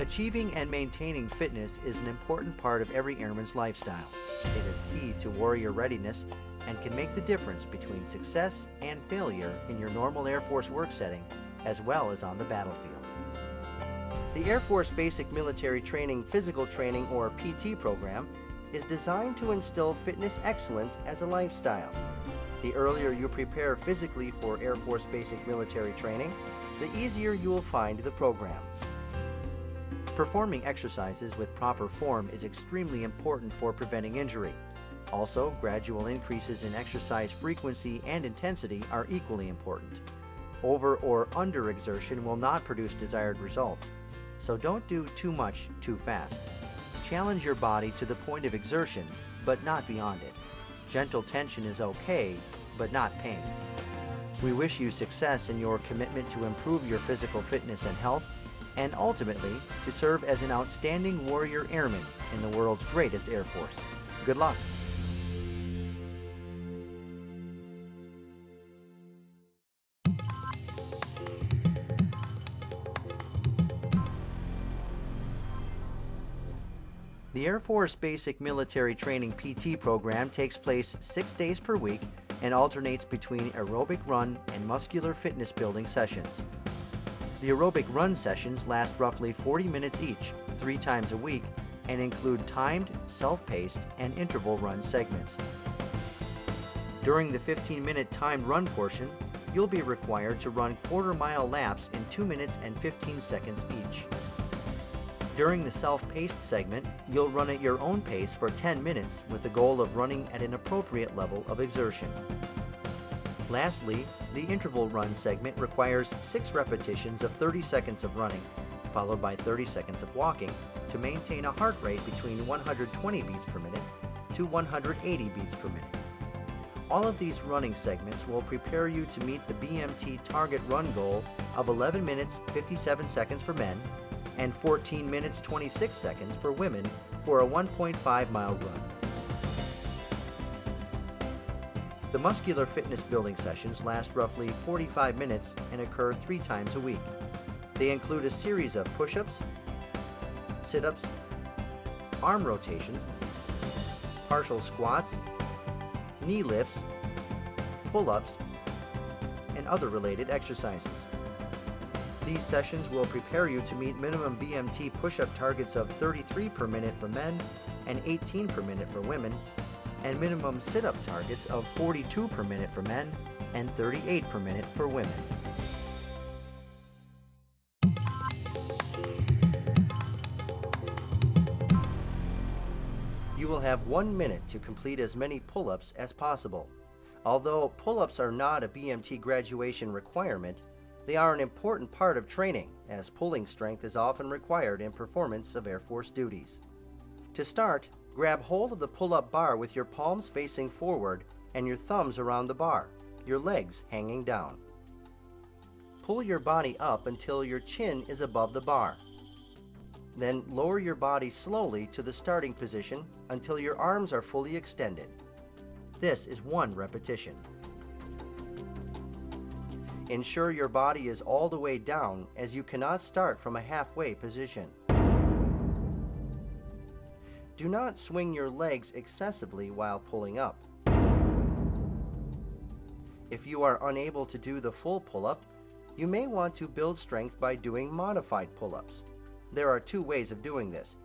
Achieving and maintaining fitness is an important part of every airman's lifestyle. It is key to warrior readiness and can make the difference between success and failure in your normal Air Force work setting as well as on the battlefield. The Air Force Basic Military Training Physical Training, or PT program, is designed to instill fitness excellence as a lifestyle. The earlier you prepare physically for Air Force Basic Military Training, the easier you will find the program. Performing exercises with proper form is extremely important for preventing injury. Also, gradual increases in exercise frequency and intensity are equally important. Over or under exertion will not produce desired results, so don't do too much too fast. Challenge your body to the point of exertion, but not beyond it. Gentle tension is okay, but not pain. We wish you success in your commitment to improve your physical fitness and health, and ultimately to serve as an outstanding warrior airman in the world's greatest Air Force. Good luck! The Air Force Basic Military Training PT program takes place 6 days per week and alternates between aerobic run and muscular fitness building sessions. The aerobic run sessions last roughly 40 minutes each, 3 times a week, and include timed, self-paced, and interval run segments. During the 15-minute timed run portion, you'll be required to run quarter-mile laps in 2 minutes and 15 seconds each. During the self-paced segment, you'll run at your own pace for 10 minutes with the goal of running at an appropriate level of exertion. Lastly, the interval run segment requires 6 repetitions of 30 seconds of running, followed by 30 seconds of walking, to maintain a heart rate between 120 beats per minute to 180 beats per minute. All of these running segments will prepare you to meet the BMT target run goal of 11 minutes 57 seconds for men and 14 minutes 26 seconds for women for a 1.5-mile run. The muscular fitness building sessions last roughly 45 minutes and occur 3 times a week. They include a series of push-ups, sit-ups, arm rotations, partial squats, knee lifts, pull-ups, and other related exercises. These sessions will prepare you to meet minimum BMT push-up targets of 33 per minute for men and 18 per minute for women, and minimum sit-up targets of 42 per minute for men and 38 per minute for women. You will have 1 minute to complete as many pull-ups as possible. Although pull-ups are not a BMT graduation requirement, they are an important part of training, as pulling strength is often required in performance of Air Force duties. To start, grab hold of the pull-up bar with your palms facing forward and your thumbs around the bar, your legs hanging down. Pull your body up until your chin is above the bar. Then lower your body slowly to the starting position until your arms are fully extended. This is 1 repetition. Ensure your body is all the way down, as you cannot start from a halfway position. Do not swing your legs excessively while pulling up. If you are unable to do the full pull-up, you may want to build strength by doing modified pull-ups. There are 2 ways of doing this.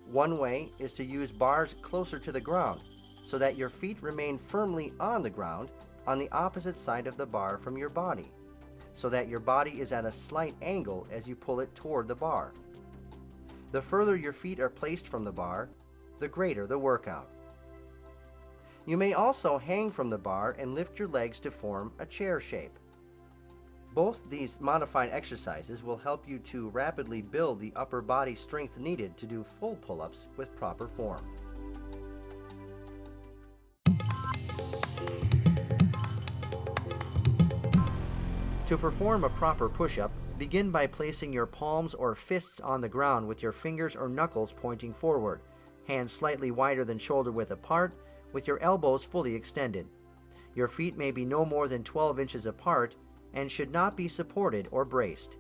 One way is to use bars closer to the ground, so that your feet remain firmly on the ground on the opposite side of the bar from your body, so that your body is at a slight angle as you pull it toward the bar. The further your feet are placed from the bar, the greater the workout. You may also hang from the bar and lift your legs to form a chair shape. Both these modified exercises will help you to rapidly build the upper body strength needed to do full pull-ups with proper form. To perform a proper push-up, begin by placing your palms or fists on the ground with your fingers or knuckles pointing forward, hands slightly wider than shoulder width apart, with your elbows fully extended. Your feet may be no more than 12 inches apart and should not be supported or braced.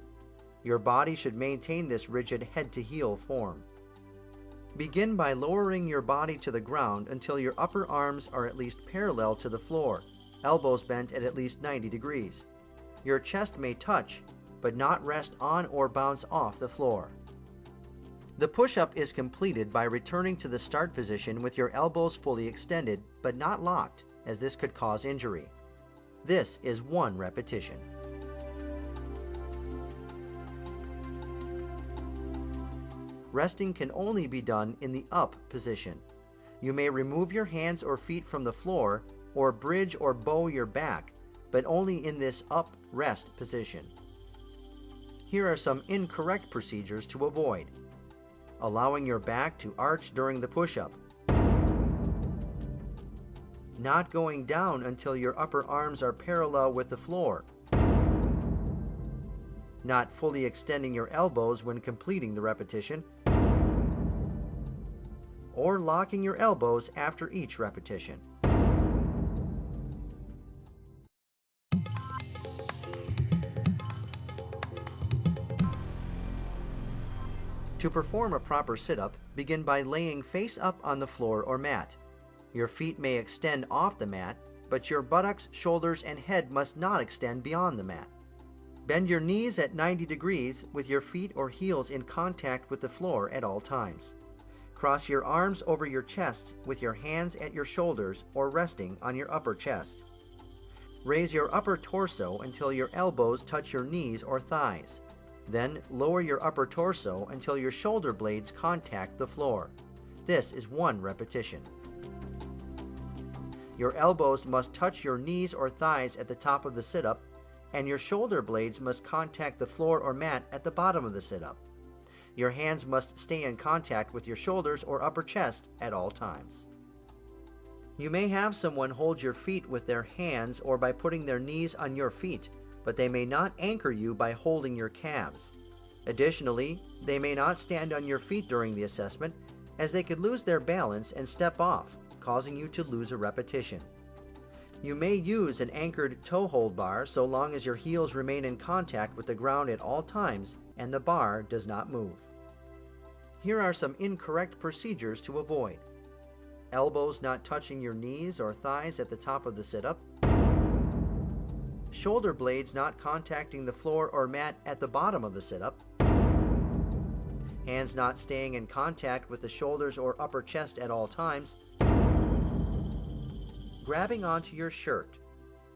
Your body should maintain this rigid head-to-heel form. Begin by lowering your body to the ground until your upper arms are at least parallel to the floor, elbows bent at least 90 degrees. Your chest may touch, but not rest on or bounce off the floor. The push-up is completed by returning to the start position with your elbows fully extended, but not locked, as this could cause injury. This is 1 repetition. Resting can only be done in the up position. You may remove your hands or feet from the floor or bridge or bow your back, but only in this up rest position. Here are some incorrect procedures to avoid. Allowing your back to arch during the push-up. Not going down until your upper arms are parallel with the floor. Not fully extending your elbows when completing the repetition. Or locking your elbows after each repetition. To perform a proper sit-up, begin by laying face up on the floor or mat. Your feet may extend off the mat, but your buttocks, shoulders, and head must not extend beyond the mat. Bend your knees at 90 degrees with your feet or heels in contact with the floor at all times. Cross your arms over your chest with your hands at your shoulders or resting on your upper chest. Raise your upper torso until your elbows touch your knees or thighs. Then lower your upper torso until your shoulder blades contact the floor. This is 1 repetition. Your elbows must touch your knees or thighs at the top of the sit-up, and your shoulder blades must contact the floor or mat at the bottom of the sit-up. Your hands must stay in contact with your shoulders or upper chest at all times. You may have someone hold your feet with their hands or by putting their knees on your feet, but they may not anchor you by holding your calves. Additionally, they may not stand on your feet during the assessment, as they could lose their balance and step off, causing you to lose a repetition. You may use an anchored toe hold bar so long as your heels remain in contact with the ground at all times and the bar does not move. Here are some incorrect procedures to avoid. Elbows not touching your knees or thighs at the top of the sit-up. Shoulder blades not contacting the floor or mat at the bottom of the sit-up. Hands not staying in contact with the shoulders or upper chest at all times. Grabbing onto your shirt.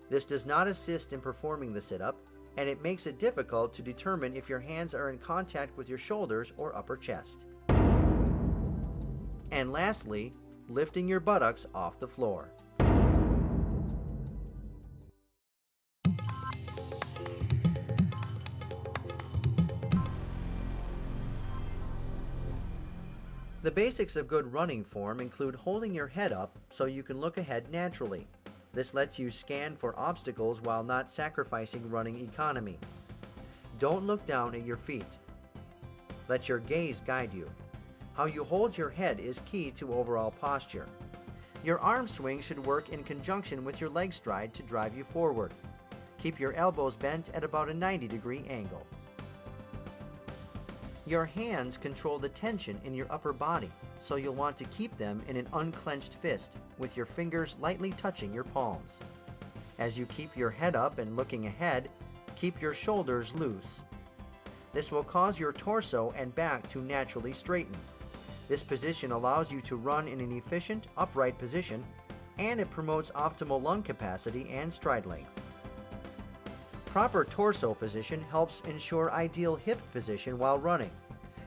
This does not assist in performing the sit-up, and it makes it difficult to determine if your hands are in contact with your shoulders or upper chest. And lastly, lifting your buttocks off the floor. The basics of good running form include holding your head up so you can look ahead naturally. This lets you scan for obstacles while not sacrificing running economy. Don't look down at your feet. Let your gaze guide you. How you hold your head is key to overall posture. Your arm swing should work in conjunction with your leg stride to drive you forward. Keep your elbows bent at about a 90-degree angle. Your hands control the tension in your upper body, so you'll want to keep them in an unclenched fist, with your fingers lightly touching your palms. As you keep your head up and looking ahead, keep your shoulders loose. This will cause your torso and back to naturally straighten. This position allows you to run in an efficient, upright position, and it promotes optimal lung capacity and stride length. Proper torso position helps ensure ideal hip position while running.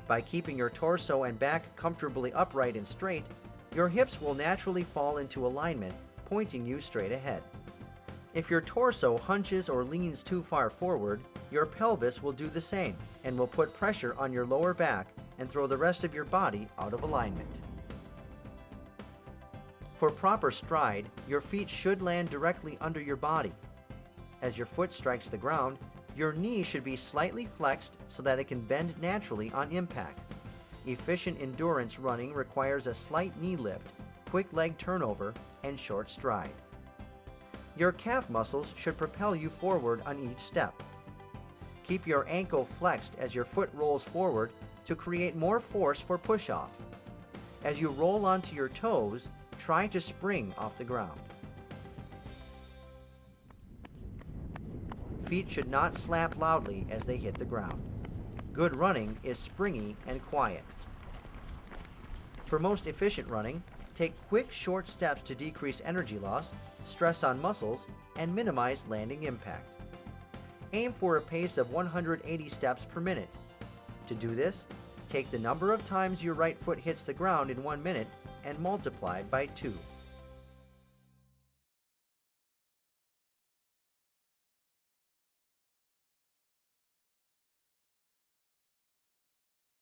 By keeping your torso and back comfortably upright and straight, your hips will naturally fall into alignment, pointing you straight ahead. If your torso hunches or leans too far forward, your pelvis will do the same and will put pressure on your lower back and throw the rest of your body out of alignment. For proper stride, your feet should land directly under your body. As your foot strikes the ground, your knee should be slightly flexed so that it can bend naturally on impact. Efficient endurance running requires a slight knee lift, quick leg turnover, and short stride. Your calf muscles should propel you forward on each step. Keep your ankle flexed as your foot rolls forward to create more force for push-off. As you roll onto your toes, try to spring off the ground. Feet should not slap loudly as they hit the ground. Good running is springy and quiet. For most efficient running, take quick, short steps to decrease energy loss, stress on muscles, and minimize landing impact. Aim for a pace of 180 steps per minute. To do this, take the number of times your right foot hits the ground in 1 minute and multiply by 2.